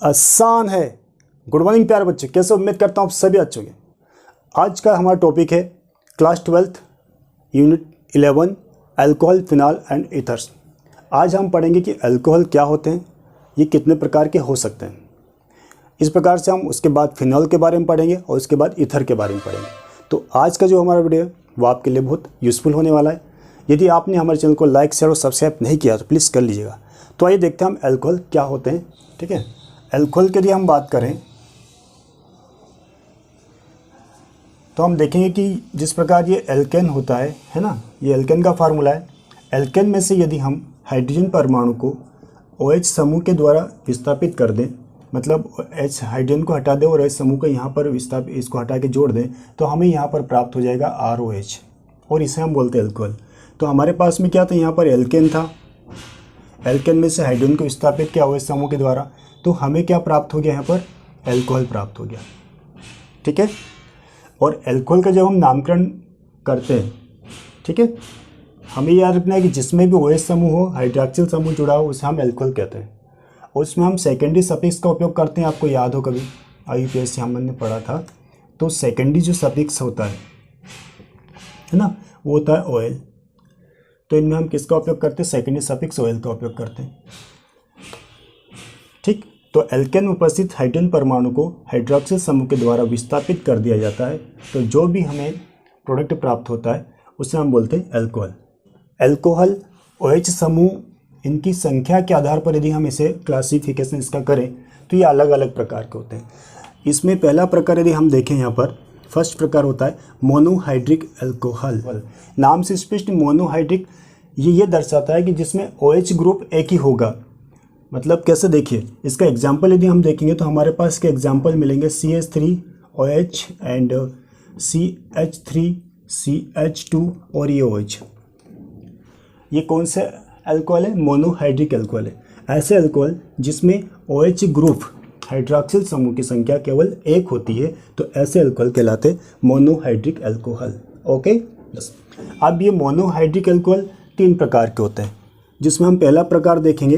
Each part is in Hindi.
आसान है। गुड मॉर्निंग प्यारे बच्चे, कैसे उम्मीद करता हूँ आप सभी अच्छे होंगे। आज का हमारा टॉपिक है class 12 unit 11 alcohol, phenol and ethers. आज हम पढ़ेंगे कि अल्कोहल क्या होते हैं, ये कितने प्रकार के हो सकते हैं। इस प्रकार से हम उसके बाद फिनॉल के बारे में पढ़ेंगे और उसके बाद ईथर के बारे में पढ़ेंगे। तो आज का जो हमारा वीडियो है वो आपके लिए बहुत यूज़फुल होने वाला है। यदि आपने हमारे चैनल को लाइक, शेयर और सब्सक्राइब नहीं किया तो प्लीज़ कर लीजिएगा। तो आइए देखते हैं हम अल्कोहल क्या होते हैं। ठीक है, अल्कोहल के लिए हम बात करें तो हम देखेंगे कि जिस प्रकार ये एल्केन होता है ना, ये एल्केन का फार्मूला है। एल्केन में से यदि हम हाइड्रोजन परमाणु को OH समूह के द्वारा विस्थापित कर दें, मतलब H हाइड्रोजन को हटा दें और H समूह को यहाँ पर विस्थापित, इसको हटा के जोड़ दें, तो हमें यहाँ पर प्राप्त हो जाएगा ROH और इसे हम बोलते हैं अल्कोहल। तो हमारे पास में क्या था, यहाँ पर एल्केन था। एल्केन में से हाइड्रोजन को विस्थापित किया OH समूह के द्वारा, तो हमें क्या प्राप्त हो गया, यहाँ पर अल्कोहल प्राप्त हो गया। ठीक है, और अल्कोहल का जब हम नामकरण करते हैं, ठीक है, हमें याद रखना है कि जिसमें भी OH समूह हो, हाइड्रॉक्सिल समूह जुड़ा हो, उसे हम अल्कोहल कहते हैं। और उसमें हम सेकेंडरी सफिक्स का उपयोग करते हैं। आपको याद हो कभी IUPAC हमने पढ़ा था, तो सेकेंडरी जो सफिक्स होता है ना, वो होता है OL। तो इनमें हम किसका उपयोग करते हैं, सेकेंडरी सफिक्स OL का उपयोग करते हैं। ठीक, तो एल्केन में उपस्थित हाइड्रोजन परमाणु को हाइड्रॉक्सिल समूह के द्वारा विस्थापित कर दिया जाता है, तो जो भी हमें प्रोडक्ट प्राप्त होता है उसे हम बोलते हैं अल्कोहल। अल्कोहल OH समूह, इनकी संख्या के आधार पर यदि हम इसे क्लासिफिकेशन इसका करें तो ये अलग अलग प्रकार के होते हैं। इसमें पहला प्रकार यदि हम देखें, यहाँ पर फर्स्ट प्रकार होता है मोनोहाइड्रिक अल्कोहल। नाम से स्पष्ट मोनोहाइड्रिक ये दर्शाता है कि जिसमें OH ग्रुप एक ही होगा। मतलब कैसे, देखिए इसका एग्जाम्पल यदि हम देखेंगे तो हमारे पास के एग्जाम्पल मिलेंगे CH3OH एंड CH3CH2 और ये OH। ये कौन से अल्कोहल है, मोनोहाइड्रिक अल्कोहल है। ऐसे अल्कोहल जिसमें OH ग्रुप हाइड्रॉक्सिल समूह की संख्या केवल एक होती है, तो ऐसे अल्कोहल कहलाते मोनोहाइड्रिक अल्कोहल। ओके, अब ये मोनोहाइड्रिक अल्कोहल 3 प्रकार के होते हैं, जिसमें हम पहला प्रकार देखेंगे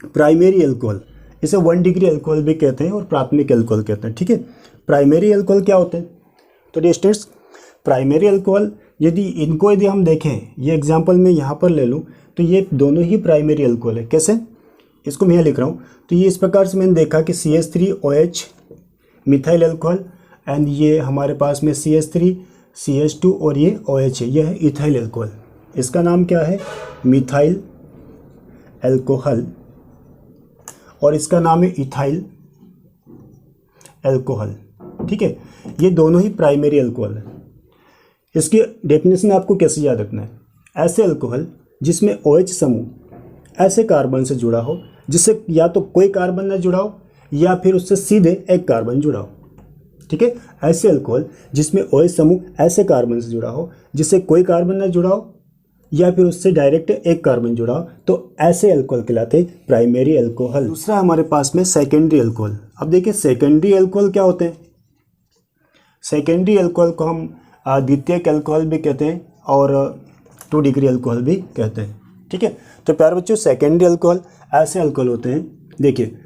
प्राइमरी अल्कोहल। इसे 1 डिग्री अल्कोहल भी कहते हैं और प्राथमिक अल्कोहल कहते हैं। ठीक है, प्राइमरी अल्कोहल क्या होते हैं, तो डियर स्टूडेंट्स, प्राइमरी अल्कोहल यदि हम देखें, ये एग्जांपल मैं यहाँ पर ले लूँ तो ये दोनों ही प्राइमरी अल्कोहल है। कैसे, इसको मैं यहाँ लिख रहा हूँ, तो ये इस प्रकार से मैंने देखा कि CH3OH मिथाइल अल्कोहल एंड ये हमारे पास में CH3CH2 और ये OH है, यह है इथाइल अल्कोहल। इसका नाम क्या है, मिथाइल अल्कोहल, और इसका नाम है इथाइल अल्कोहल। ठीक है, ये दोनों ही प्राइमरी अल्कोहल है। इसकी डेफिनेशन आपको कैसे याद रखना है, ऐसे अल्कोहल जिसमें OH समूह ऐसे कार्बन से जुड़ा हो जिससे या तो कोई कार्बन ना जुड़ा हो या फिर उससे सीधे एक कार्बन जुड़ा हो। ठीक है, ऐसे अल्कोहल जिसमें OH समूह ऐसे कार्बन से जुड़ा हो जिससे कोई कार्बन ना जुड़ा हो या फिर उससे डायरेक्ट एक कार्बन जुड़ा हो, तो ऐसे अल्कोहल कहलाते प्राइमरी अल्कोहल। दूसरा हमारे पास में सेकेंडरी अल्कोहल। अब देखिए सेकेंडरी अल्कोहल क्या होते हैं। सेकेंडरी अल्कोहल को हम द्वितीयक अल्कोहल भी कहते हैं और 2 डिग्री अल्कोहल भी कहते हैं। ठीक है, तो प्यारे बच्चों, सेकेंडरी अल्कोहल ऐसे अल्कोहल होते हैं, देखिए,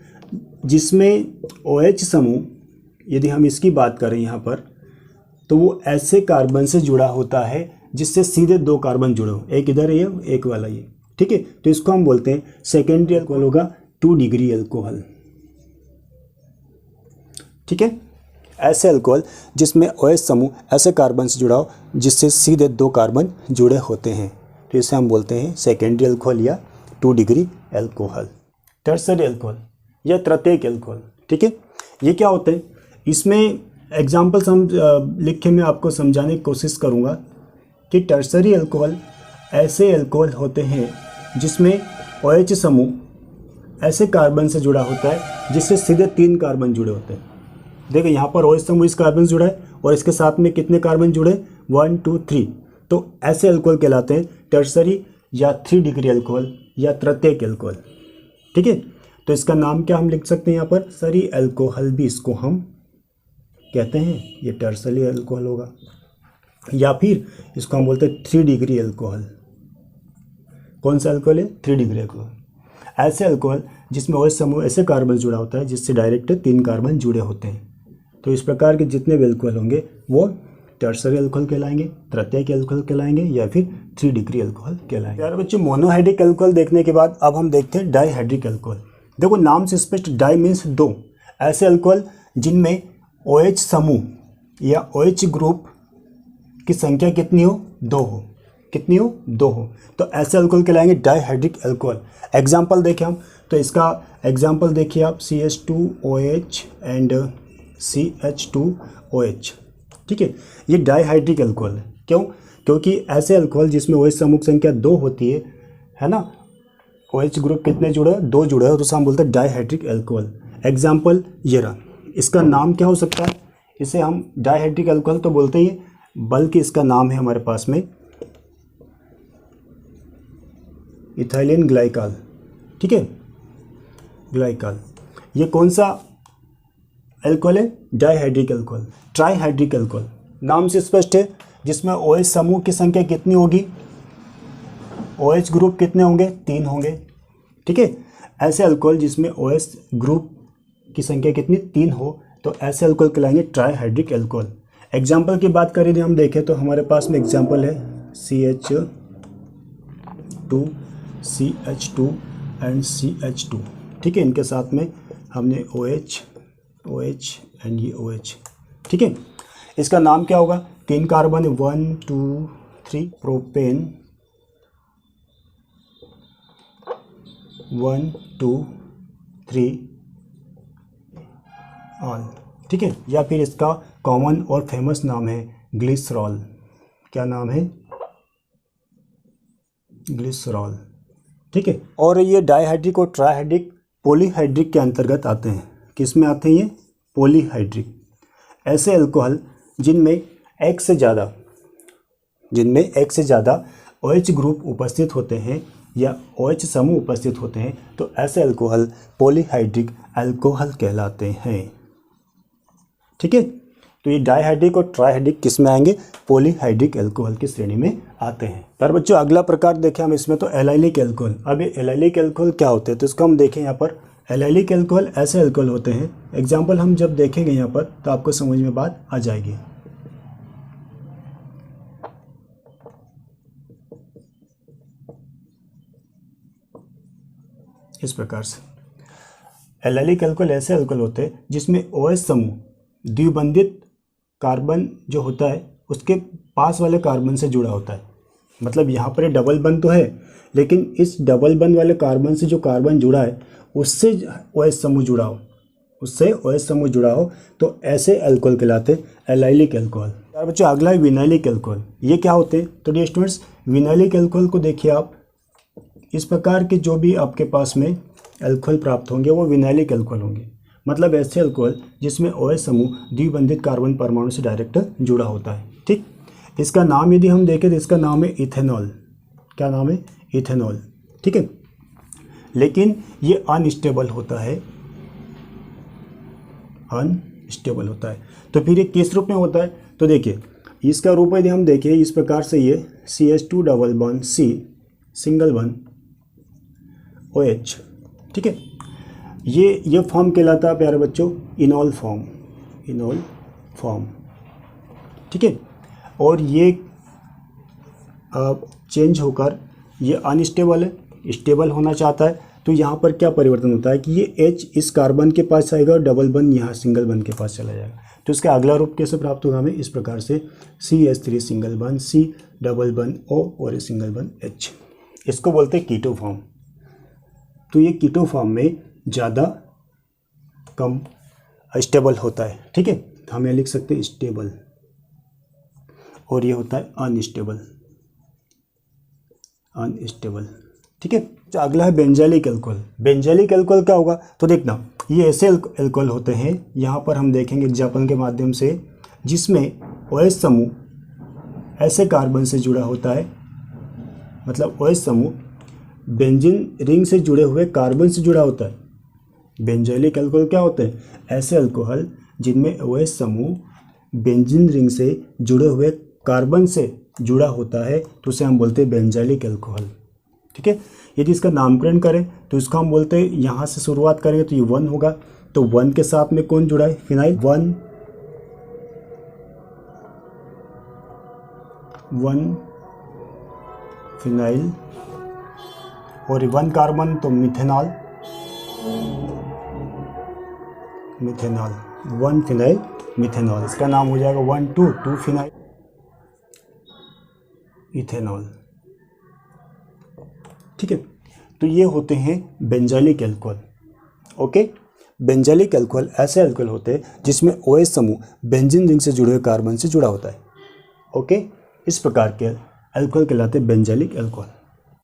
जिसमें OH समूह, यदि हम इसकी बात करें यहाँ पर, तो वो ऐसे कार्बन से जुड़ा होता है जिससे सीधे 2 कार्बन जुड़े हो, एक इधर ये एक वाला ये। ठीक है, तो इसको हम बोलते हैं सेकेंडरी अल्कोहल होगा 2 डिग्री अल्कोहल। ठीक है, ऐसे अल्कोहल जिसमें OH समूह ऐसे कार्बन से जुड़ा हो जिससे सीधे 2 कार्बन जुड़े होते हैं, तो इसे हम बोलते हैं सेकेंडरी अल्कोहल या 2 डिग्री अल्कोहल। टर्सरी अल्कोहल या तृतीयक अल्कोहल। ठीक है, ये क्या होते हैं, इसमें एग्जाम्पल्स हम लिख के मैं आपको समझाने की कोशिश करूँगा कि टर्सरी अल्कोहल ऐसे अल्कोहल होते हैं जिसमें OH समूह ऐसे कार्बन से जुड़ा होता है जिससे सीधे 3 कार्बन जुड़े होते हैं। देखिए यहाँ पर OH समूह इस कार्बन से जुड़ा है और इसके साथ में कितने कार्बन जुड़े, 1 2 3, तो ऐसे अल्कोहल कहलाते हैं टर्सरी या 3 डिग्री अल्कोहल या तृतीयक अल्कोहल। ठीक है, तो इसका नाम क्या हम लिख सकते हैं यहाँ पर, टर्सरी अल्कोहल भी इसको हम कहते हैं, ये टर्सरी अल्कोहल होगा, या फिर इसको हम बोलते हैं 3 डिग्री अल्कोहल। कौन सा अल्कोहल है, 3 डिग्री अल्कोहल। ऐसे अल्कोहल जिसमें OH समूह ऐसे कार्बन जुड़ा होता है जिससे डायरेक्ट 3 कार्बन जुड़े होते हैं। तो इस प्रकार के जितने भी अल्कोहल होंगे वो टर्सरी अल्कोहल कहलाएंगे, तृतीयक अल्कोहल कहलाएंगे या फिर 3 डिग्री अल्कोहल कहलाएंगे। प्यारे बच्चों, मोनोहाइड्रिक अल्कोहल देखने के बाद अब हम देखते हैं डाइहाइड्रिक अल्कोहल। देखो नाम से स्पष्ट, डाई मीन्स 2, ऐसे अल्कोहल जिनमें OH समूह या OH ग्रुप की संख्या कितनी हो, 2 हो। कितनी हो, 2 हो, तो ऐसे अल्कोहल कहलाएंगे डाइहाइड्रिक अल्कोहल। एग्जाम्पल देखें हम, तो इसका एग्जाम्पल देखिए आप, CH2OH एंड CH2OH। ठीक है, ये डाइहाइड्रिक अल्कोहल है। क्यों? क्योंकि ऐसे अल्कोहल जिसमें OH समूह की संख्या 2 होती है ना, OH ग्रुप कितने जुड़े, 2 जुड़े हो, तो उसे हम बोलते हैं डाइहाइड्रिक अल्कोहल। एग्जाम्पल ये रहा। इसका नाम क्या हो सकता है? इसे हम डाइहाइड्रिक अल्कोहल तो बोलते ही हैं, बल्कि इसका नाम है हमारे पास में इथाइलिन ग्लाइकॉल। ठीक है, ग्लाइकॉल। ये कौन सा अल्कोहल है? Dihydric alcohol. ट्राइहाइड्रिक अल्कोहल, नाम से स्पष्ट है, जिसमें OH समूह की संख्या कितनी होगी, OH ग्रुप कितने होंगे, 3 होंगे। ठीक है, ऐसे अल्कोहल जिसमें OH ग्रुप की संख्या कितनी, 3 हो, तो ऐसे अल्कोहल कहलाएंगे ट्राइहाइड्रिक अल्कोहल। एग्जाम्पल की बात करें हम देखें तो हमारे पास में एग्जाम्पल है CH2, CH2 एंड CH2। ठीक है, इनके साथ में हमने OH एंड ये OH। ठीक है, इसका नाम क्या होगा? 3 कार्बन, 1 2 3 प्रोपेन, 1 2 3 ऑल। ठीक है, या फिर इसका कॉमन और फेमस नाम है ग्लिसरॉल। क्या नाम है? ग्लिसरॉल। ठीक है, और ये डाइहाइड्रिक और ट्राइहाइड्रिक पॉलीहाइड्रिक के अंतर्गत आते हैं। किस में आते हैं ये? पॉलीहाइड्रिक। ऐसे अल्कोहल जिनमें एक से ज़्यादा OH ग्रुप उपस्थित होते हैं या OH समूह उपस्थित होते हैं, तो ऐसे अल्कोहल पॉलीहाइड्रिक अल्कोहल कहलाते हैं। ठीक है, तो ये डाइहाइड्रिक और ट्राइहाइड्रिक किस में आएंगे? पॉलीहाइड्रिक अल्कोहल की श्रेणी में आते हैं। पर बच्चों अगला प्रकार देखें हम इसमें, तो एलाइलिक अल्कोहल। अब ये एलाइलिक अल्कोहल क्या होते हैं, तो इसको हम देखें यहाँ पर। एलाइलिक अल्कोहल ऐसे अल्कोहल होते हैं, एग्जाम्पल हम जब देखेंगे यहाँ पर तो आपको समझ में बात आ जाएगी। इस प्रकार से एलाइलिक अल्कोहल ऐसे अल्कोहल होते हैं जिसमें OH समूह द्विबंधित कार्बन जो होता है उसके पास वाले कार्बन से जुड़ा होता है। मतलब यहाँ पर डबल बंद तो है, लेकिन इस डबल बंद वाले कार्बन से जो कार्बन जुड़ा है उससे OH समूह जुड़ा हो, तो ऐसे अल्कोहल कहलाते हैं एलाइलिक अल्कोहल। यार बच्चों अगला है विनाइलिक अल्कोहल। ये क्या होते हैं? तो डियर स्टूडेंट्स, विनाइलिक अल्कोहल को देखिए आप, इस प्रकार के जो भी आपके पास में अल्कोहल प्राप्त होंगे वो विनाइलिक अल्कोहल होंगे। मतलब ऐसे अल्कोहल जिसमें OH समूह द्विबंधित कार्बन परमाणु से डायरेक्ट जुड़ा होता है। ठीक, इसका नाम यदि हम देखें तो इसका नाम है इथेनॉल। क्या नाम है? इथेनॉल। ठीक है, लेकिन ये अनस्टेबल होता है, तो फिर ये किस रूप में होता है? तो देखिए इसका रूप यदि हम देखें इस प्रकार से, ये CH2 double bond C single bond OH। ठीक है, ये फॉर्म कहलाता है प्यारे बच्चों इनॉल फॉर्म। ठीक है, और ये चेंज होकर ये अनस्टेबल है, स्टेबल होना चाहता है। तो यहाँ पर क्या परिवर्तन होता है कि ये H इस कार्बन के पास आएगा और डबल बन यहाँ सिंगल बन के पास चला जाएगा। तो इसका अगला रूप कैसे प्राप्त होगा हमें? इस प्रकार से CH3 सिंगल बन C डबल बन O और सिंगल बन H। इसको बोलते हैं कीटो फॉर्म। तो ये कीटो फॉर्म में ज़्यादा कम स्टेबल होता है। ठीक है, हम ये लिख सकते हैं स्टेबल, और ये होता है अनस्टेबल। ठीक है, तो अगला है बेंजाइलिक अल्कोहल। बेंजाइलिक अल्कोहल क्या होगा? तो देखना, ये ऐसे अल्कोहल होते हैं, यहाँ पर हम देखेंगे एग्जाम्पल के माध्यम से, जिसमें OH समूह ऐसे कार्बन से जुड़ा होता है। मतलब OH समूह बेंजीन रिंग से जुड़े हुए कार्बन से जुड़ा होता है। बेंजाइलिक अल्कोहल क्या होते हैं? ऐसे अल्कोहल जिनमें OH समूह बेंजीन रिंग से जुड़े हुए कार्बन से जुड़ा होता है, तो उसे हम बोलते हैं बेंजाइलिक अल्कोहल। ठीक है। यदि इसका नामकरण करें तो इसको हम बोलते हैं, यहाँ से शुरुआत करेंगे तो ये 1 होगा, तो 1 के साथ में कौन जुड़ा है, फिनाइल, 1 फिनाइल, और 1 कार्बन तो मिथेनॉल, 1 फिनाइल मिथेनॉल, इसका नाम हो जाएगा 2 फिनाइल इथेनॉल। ठीक है, तो ये होते हैं benzylic alcohol. Okay, benzylic alcohol ऐसे अल्कोहल होते हैं जिसमें OH समूह बेंजीन रिंग से जुड़े हुए कार्बन से जुड़ा होता है। ओके, इस प्रकार के अल्कोहल कहलाते हैं बेंजाइलिक अल्कोहल।